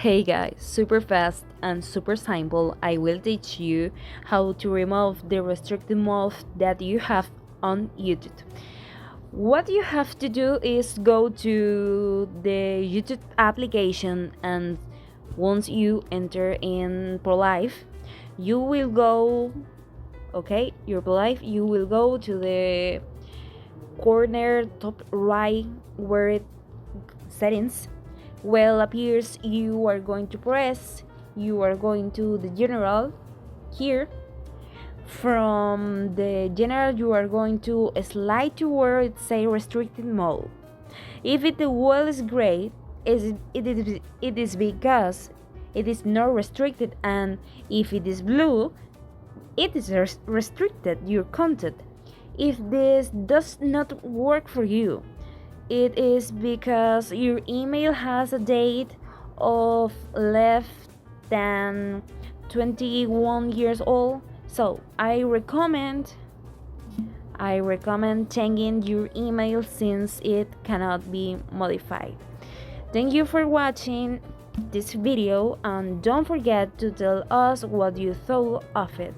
Hey guys, super fast and super simple, I will teach you how to remove the restricted mode that you have on YouTube. What you have to do is go to the YouTube application, and once you enter in Pro Life, you will go, okay, your Pro Life, you will go to the corner top right where it settings well appears. You are going to press, you are going to the general here. From the general you are going to slide to where it say restricted mode. If it well is gray, it is because it is not restricted, and if it is blue, it is restricted your content. If this does not work for you, it is because your email has a date of less than 21 years old. So I recommend changing your email since it cannot be modified. Thank you for watching this video, and don't forget to tell us what you thought of it.